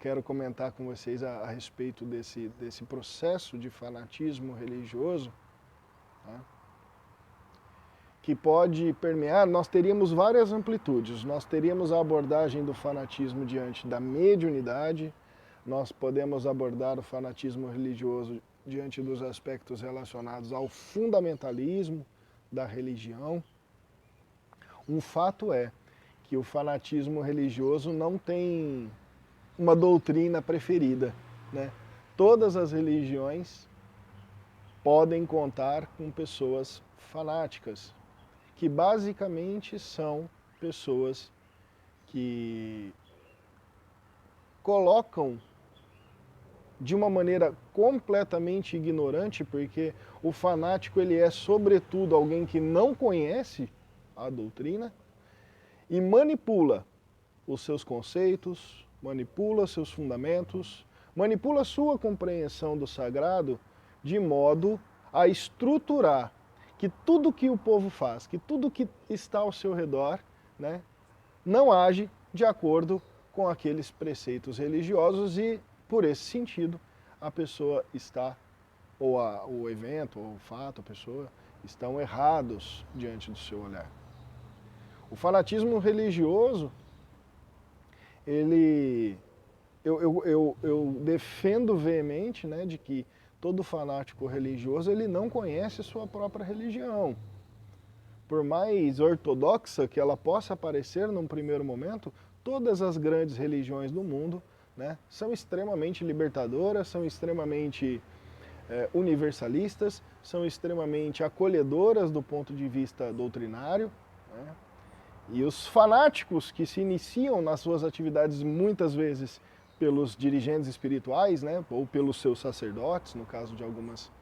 quero comentar com vocês a respeito desse processo de fanatismo religioso, tá? Que pode permear, nós teríamos várias amplitudes. Nós teríamos a abordagem do fanatismo diante da mediunidade, nós podemos abordar o fanatismo religioso diante dos aspectos relacionados ao fundamentalismo da religião. Um fato é que o fanatismo religioso não tem uma doutrina preferida, né? Todas as religiões podem contar com pessoas fanáticas, que basicamente são pessoas que colocam de uma maneira completamente ignorante, porque o fanático ele é sobretudo alguém que não conhece a doutrina e manipula os seus conceitos, manipula seus fundamentos, manipula a sua compreensão do sagrado de modo a estruturar que tudo que o povo faz, que tudo que está ao seu redor, né, não age de acordo com aqueles preceitos religiosos e, por esse sentido, a pessoa está, ou o evento, ou o fato, a pessoa, estão errados diante do seu olhar. O fanatismo religioso, eu defendo veemente, né, de que todo fanático religioso ele não conhece sua própria religião. Por mais ortodoxa que ela possa parecer num primeiro momento, todas as grandes religiões do mundo, né, são extremamente libertadoras, são extremamente universalistas, são extremamente acolhedoras do ponto de vista doutrinário, né? E os fanáticos que se iniciam nas suas atividades muitas vezes pelos dirigentes espirituais, né, ou pelos seus sacerdotes, no caso de algumas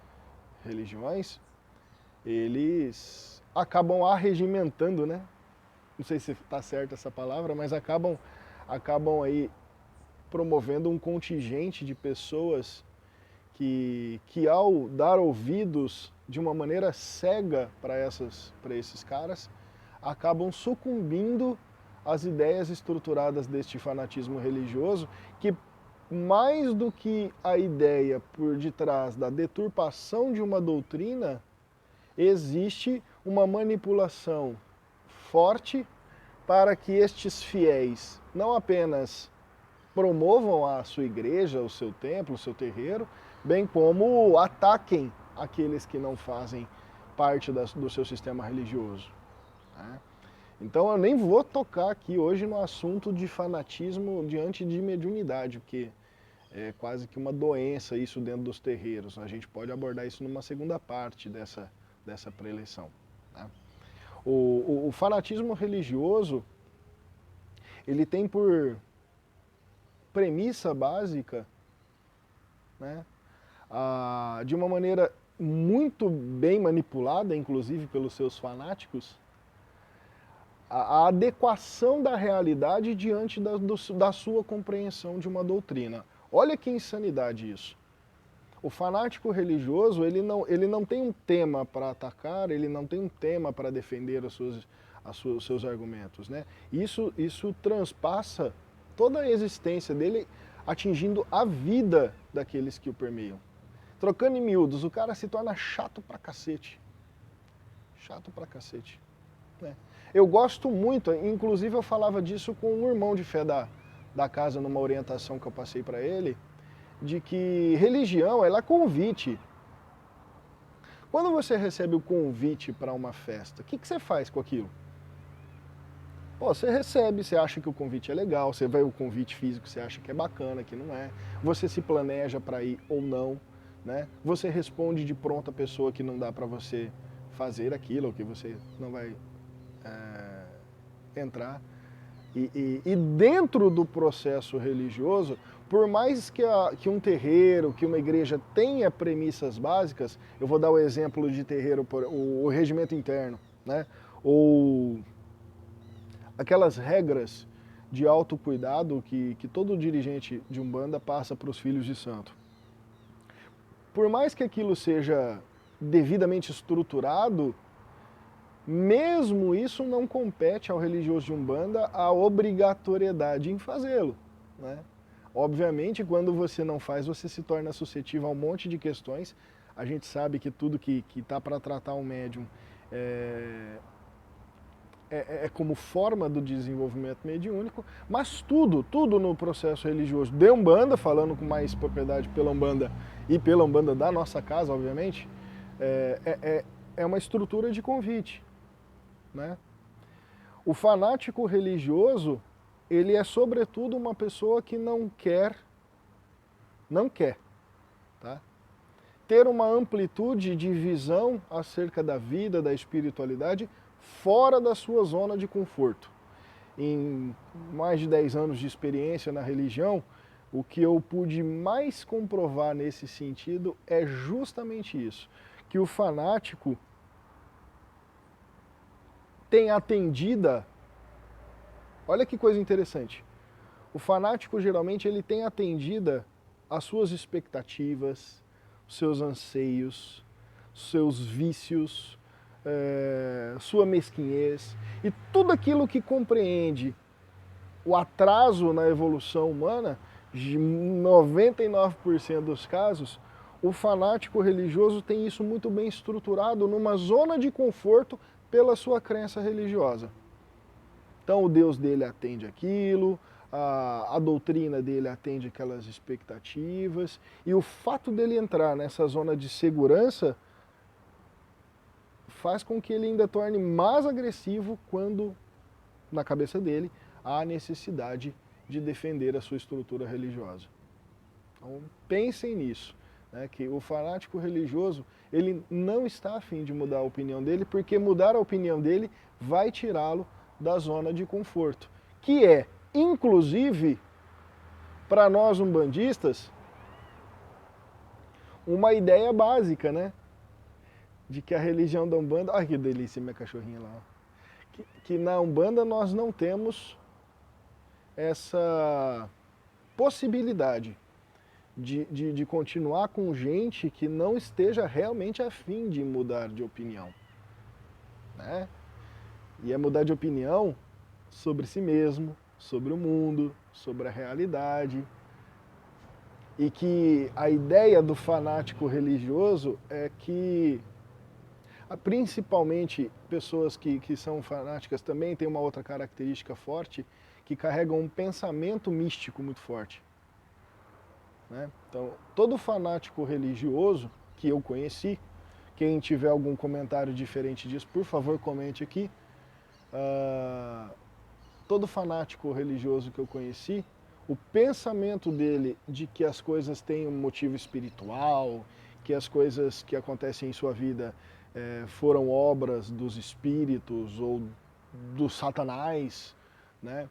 religiões, eles acabam arregimentando, né? Não sei se está certa essa palavra, mas acabam aí promovendo um contingente de pessoas que ao dar ouvidos de uma maneira cega para esses caras, acabam sucumbindo às ideias estruturadas deste fanatismo religioso, que mais do que a ideia por detrás da deturpação de uma doutrina, existe uma manipulação forte para que estes fiéis não apenas promovam a sua igreja, o seu templo, o seu terreiro, bem como ataquem aqueles que não fazem parte do seu sistema religioso. Então eu nem vou tocar aqui hoje no assunto de fanatismo diante de mediunidade, porque é quase que uma doença isso dentro dos terreiros. A gente pode abordar isso numa segunda parte dessa preleção. Tá? O fanatismo religioso, ele tem por premissa básica, né, de uma maneira muito bem manipulada, inclusive pelos seus fanáticos, a adequação da realidade diante da sua compreensão de uma doutrina. Olha que insanidade isso. O fanático religioso, ele não tem um tema para atacar, ele não tem um tema para defender os seus argumentos, né? Isso transpassa toda a existência dele, atingindo a vida daqueles que o permeiam. Trocando em miúdos, o cara se torna chato pra cacete. Chato pra cacete. Né? Eu gosto muito, inclusive eu falava disso com um irmão de fé da casa, numa orientação que eu passei para ele, de que religião, ela é convite. Quando você recebe o convite para uma festa, o que você faz com aquilo? Pô, você recebe, você acha que o convite é legal, você vê o convite físico, você acha que é bacana, que não é. Você se planeja para ir ou não, né? Você responde de pronto a pessoa que não dá para você fazer aquilo, ou que você não vai entrar. E dentro do processo religioso, por mais que um terreiro, que uma igreja tenha premissas básicas, eu vou dar o exemplo de terreiro, o regimento interno, né? Ou aquelas regras de autocuidado que todo dirigente de Umbanda passa para os filhos de santo. Por mais que aquilo seja devidamente estruturado, mesmo isso não compete ao religioso de Umbanda a obrigatoriedade em fazê-lo, né? Obviamente, quando você não faz, você se torna suscetível a um monte de questões. A gente sabe que tudo que está para tratar um médium é como forma do desenvolvimento mediúnico, mas tudo no processo religioso de Umbanda, falando com mais propriedade pela Umbanda e pela Umbanda da nossa casa, obviamente, é uma estrutura de convite, né? O fanático religioso, ele é sobretudo uma pessoa que não quer, tá? Ter uma amplitude de visão acerca da vida, da espiritualidade, fora da sua zona de conforto. Em mais de 10 anos de experiência na religião, o que eu pude mais comprovar nesse sentido é justamente isso, que o fanático tem atendida, olha que coisa interessante, o fanático geralmente ele tem atendida às suas expectativas, seus anseios, seus vícios, sua mesquinhez e tudo aquilo que compreende o atraso na evolução humana, de 99% dos casos, o fanático religioso tem isso muito bem estruturado numa zona de conforto pela sua crença religiosa. Então o Deus dele atende aquilo, a doutrina dele atende aquelas expectativas, e o fato dele entrar nessa zona de segurança faz com que ele ainda torne mais agressivo quando, na cabeça dele, há necessidade de defender a sua estrutura religiosa. Então pensem nisso, né, que o fanático religioso, ele não está a fim de mudar a opinião dele, porque mudar a opinião dele vai tirá-lo da zona de conforto, que é, inclusive, para nós umbandistas, uma ideia básica, né? De que a religião da Umbanda... Olha que delícia minha cachorrinha lá. Que na Umbanda nós não temos essa possibilidade de continuar com gente que não esteja realmente a fim de mudar de opinião, né? E é mudar de opinião sobre si mesmo, sobre o mundo, sobre a realidade. E que a ideia do fanático religioso é que, principalmente pessoas que são fanáticas também têm uma outra característica forte, que carregam um pensamento místico muito forte, né? Então, todo fanático religioso que eu conheci, quem tiver algum comentário diferente disso, por favor comente aqui. Todo fanático religioso que eu conheci, o pensamento dele de que as coisas têm um motivo espiritual, que as coisas que acontecem em sua vida foram obras dos espíritos ou do Satanás, né?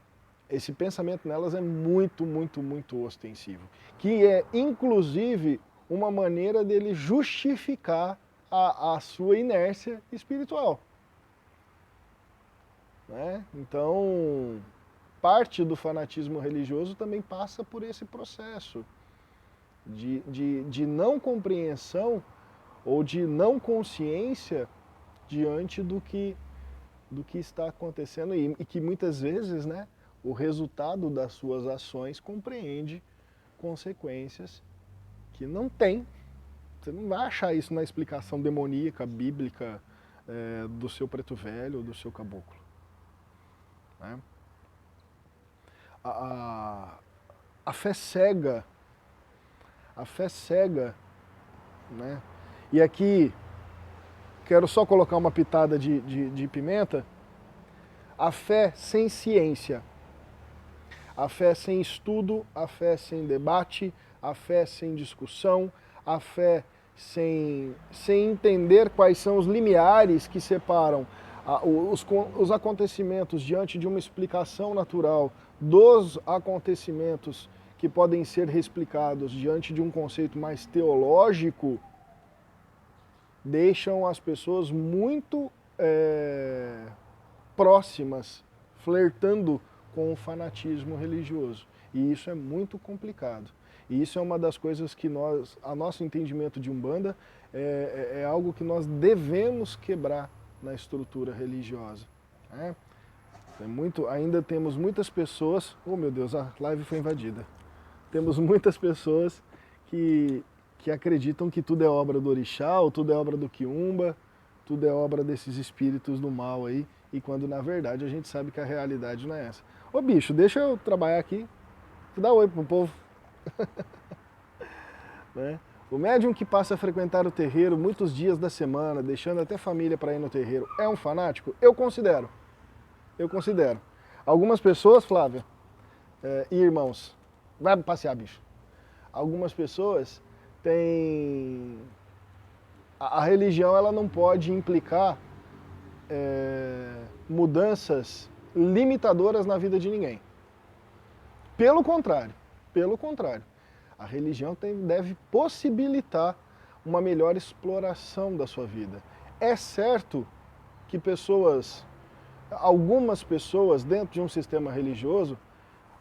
Esse pensamento nelas é muito, muito, muito ostensivo. Que é, inclusive, uma maneira dele justificar a sua inércia espiritual, né? Então, parte do fanatismo religioso também passa por esse processo de não compreensão ou de não consciência diante do que está acontecendo e que muitas vezes, né, o resultado das suas ações compreende consequências que não tem. Você não vai achar isso na explicação demoníaca, bíblica, do seu preto velho ou do seu caboclo, né? A fé cega, né? E aqui quero só colocar uma pitada de pimenta. A fé sem ciência, a fé sem estudo, a fé sem debate, a fé sem discussão, a fé sem entender quais são os limiares que separam os acontecimentos diante de uma explicação natural dos acontecimentos que podem ser reexplicados diante de um conceito mais teológico, deixam as pessoas muito próximas, flertando com o fanatismo religioso. E isso é muito complicado. E isso é uma das coisas que a nosso entendimento de Umbanda, é algo que nós devemos quebrar na estrutura religiosa, né? Ainda temos muitas pessoas... Oh meu Deus, a live foi invadida. Temos muitas pessoas que acreditam que tudo é obra do orixá, ou tudo é obra do quiumba, tudo é obra desses espíritos do mal aí, e quando na verdade a gente sabe que a realidade não é essa. Ô bicho, deixa eu trabalhar aqui, dá oi pro povo. Né? O médium que passa a frequentar o terreiro muitos dias da semana, deixando até família para ir no terreiro, é um fanático? Eu considero. Eu considero. Algumas pessoas, Flávia, e irmãos, vai passear, bicho. Algumas pessoas têm... A religião ela não pode implicar mudanças limitadoras na vida de ninguém. Pelo contrário, a religião deve possibilitar uma melhor exploração da sua vida. É certo que algumas pessoas dentro de um sistema religioso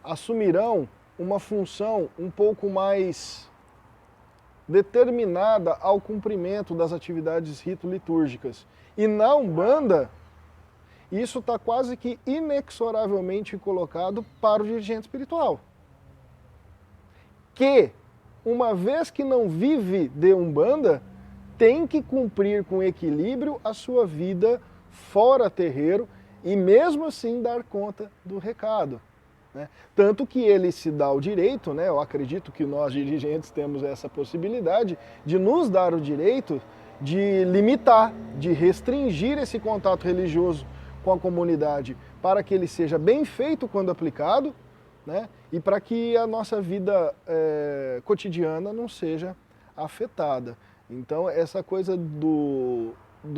assumirão uma função um pouco mais determinada ao cumprimento das atividades rito-litúrgicas. E na Umbanda, isso está quase que inexoravelmente colocado para o dirigente espiritual. Que, uma vez que não vive de Umbanda, tem que cumprir com equilíbrio a sua vida fora terreiro e mesmo assim dar conta do recado. Né? Tanto que ele se dá o direito, né? Eu acredito que nós dirigentes temos essa possibilidade de nos dar o direito de limitar, de restringir esse contato religioso com a comunidade para que ele seja bem feito quando aplicado, né? E para que a nossa vida cotidiana não seja afetada. Então essa coisa do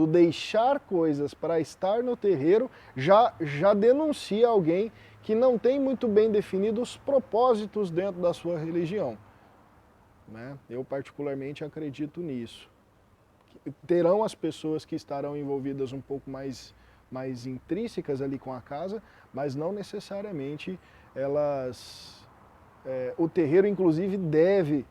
deixar coisas para estar no terreiro já denuncia alguém que não tem muito bem definido os propósitos dentro da sua religião. Né? Eu particularmente acredito nisso. Terão as pessoas que estarão envolvidas um pouco mais intrínsecas ali com a casa, mas não necessariamente elas... o terreiro, inclusive, deve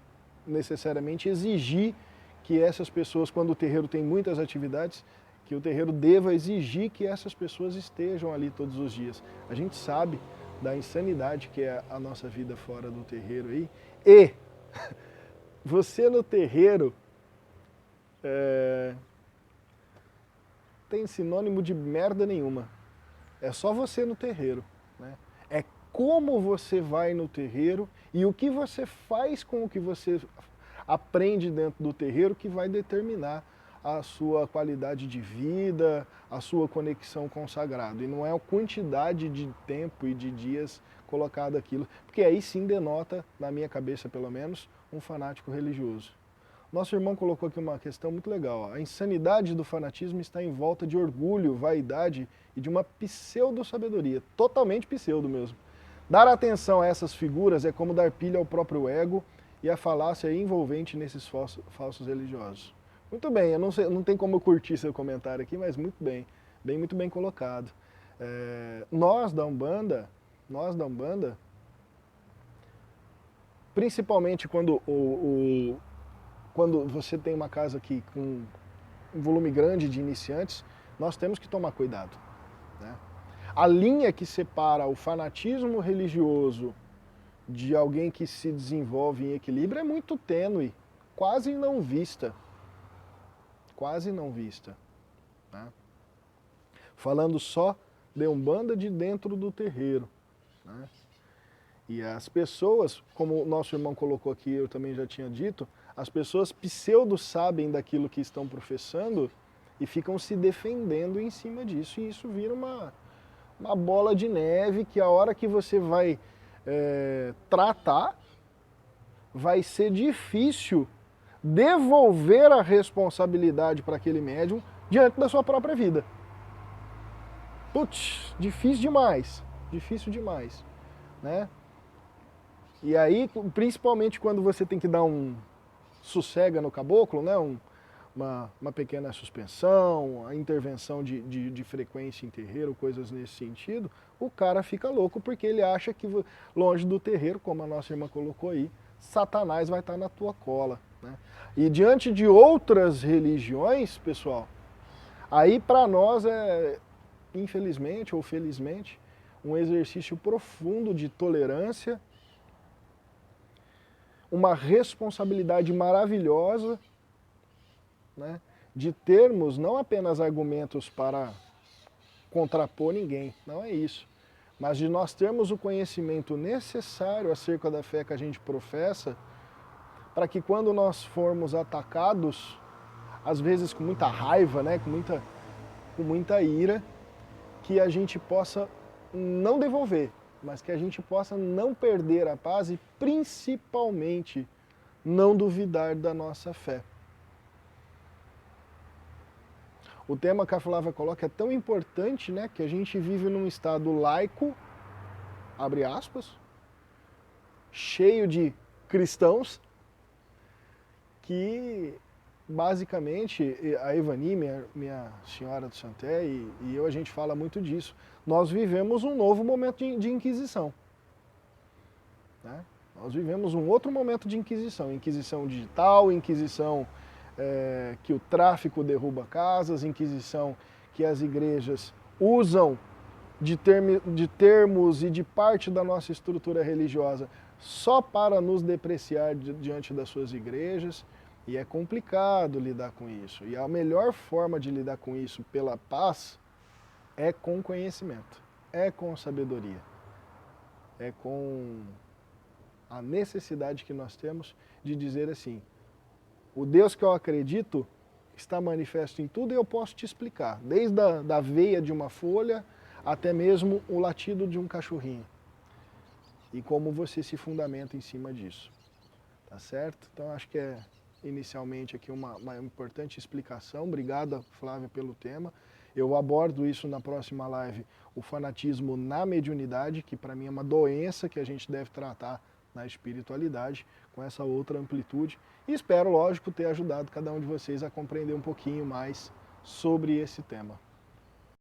necessariamente exigir que essas pessoas, quando o terreiro tem muitas atividades, que o terreiro deva exigir que essas pessoas estejam ali todos os dias. A gente sabe da insanidade que é a nossa vida fora do terreiro aí. E você no terreiro tem sinônimo de merda nenhuma. É só você no terreiro. Né? É como você vai no terreiro e o que você faz com o que você aprende dentro do terreiro que vai determinar a sua qualidade de vida, a sua conexão com o sagrado. E não é a quantidade de tempo e de dias colocado aquilo, porque aí sim denota, na minha cabeça pelo menos, um fanático religioso. Nosso irmão colocou aqui uma questão muito legal. A insanidade do fanatismo está em volta de orgulho, vaidade e de uma pseudo-sabedoria, totalmente pseudo mesmo. Dar atenção a essas figuras é como dar pilha ao próprio ego e a falácia envolvente nesses falsos religiosos. Muito bem, eu não sei, não tem como eu curtir seu comentário aqui, mas muito bem colocado. Nós da Umbanda, principalmente quando você tem uma casa aqui com um volume grande de iniciantes, nós temos que tomar cuidado. Né? A linha que separa o fanatismo religioso de alguém que se desenvolve em equilíbrio é muito tênue, quase não vista. Quase não vista. Né? Falando só de Umbanda de dentro do terreiro. Né? E as pessoas, como o nosso irmão colocou aqui, eu também já tinha dito, as pessoas pseudo sabem daquilo que estão professando e ficam se defendendo em cima disso. E isso vira uma bola de neve que a hora que você vai tratar, vai ser difícil devolver a responsabilidade para aquele médium diante da sua própria vida. Putz, difícil demais, né? E aí, principalmente quando você tem que dar um sossega no caboclo, né? Uma pequena suspensão, a intervenção de frequência em terreiro, coisas nesse sentido, o cara fica louco porque ele acha que longe do terreiro, como a nossa irmã colocou aí, Satanás vai estar na tua cola. Né? E diante de outras religiões, pessoal, aí para nós infelizmente ou felizmente, um exercício profundo de tolerância uma responsabilidade maravilhosa, né, de termos não apenas argumentos para contrapor ninguém, não é isso, mas de nós termos o conhecimento necessário acerca da fé que a gente professa, para que quando nós formos atacados, às vezes com muita raiva, né, com muita ira, que a gente possa não devolver, mas que a gente possa não perder a paz e principalmente não duvidar da nossa fé. O tema que a Flávia coloca é tão importante, né, que a gente vive num estado laico, abre aspas, cheio de cristãos, que basicamente, a Ivani, minha senhora do Santé, e eu, a gente fala muito disso, nós vivemos um novo momento de inquisição. Né? Nós vivemos um outro momento de inquisição, inquisição digital, inquisição que o tráfico derruba casas, inquisição que as igrejas usam de termos e de parte da nossa estrutura religiosa só para nos depreciar diante das suas igrejas, e é complicado lidar com isso. E a melhor forma de lidar com isso pela paz é com conhecimento, é com sabedoria, é com a necessidade que nós temos de dizer assim: o Deus que eu acredito está manifesto em tudo e eu posso te explicar, desde a veia de uma folha até mesmo o latido de um cachorrinho. E como você se fundamenta em cima disso. Tá certo? Então acho que é inicialmente aqui uma importante explicação. Obrigado, Flávia, pelo tema. Eu abordo isso na próxima live, o fanatismo na mediunidade, que para mim é uma doença que a gente deve tratar na espiritualidade, com essa outra amplitude. E espero, lógico, ter ajudado cada um de vocês a compreender um pouquinho mais sobre esse tema.